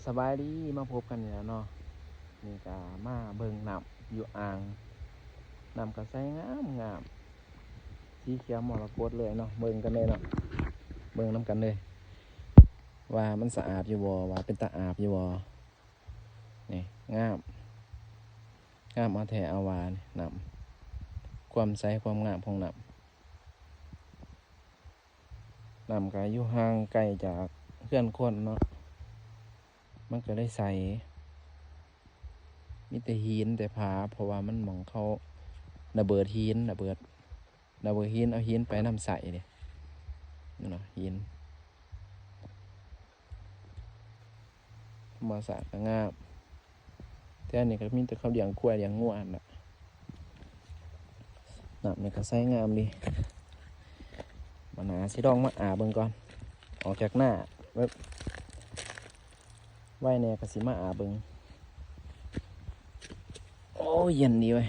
สบายดีมาพบกันนี่แล้วเนาะนี่ก็มาเบิ่งน้ำอยู่อ่างน้ำก็ใสงามสีเขียวมรกตเลยเนาะเบิ่งกันเลยเนาะเบิ่งน้ำกันเลยว่ามันสะอาดอยู่บ่ว่าเป็นตาอาบอยู่บ่นี่งามเอาแท้เอาวานี่น้ำความใสความงามของน้ำก็อยู่ห่างไกลจากเพื่อนคนเนาะมันก็ได้ใสมีแต่หินแต่ผาเพราะว่ามันมองเขาระเบิดหินเอาหินไปน้ำใสเนี่ยเนาะหินธรรมศาสตร์ก็งามแต่อันนี้ก็มีแต่เขาเลี้ยงกล้วยเลี้ยงงัวอันน่ะน้ำนี่ก็ใสงามดีมาหาสิลองมาอาบเบิ่งก่อนออกจากหน้าเว็บไว้แน่ก็สิมาอาบเบิ่งโอ้เย็นดีเว้ย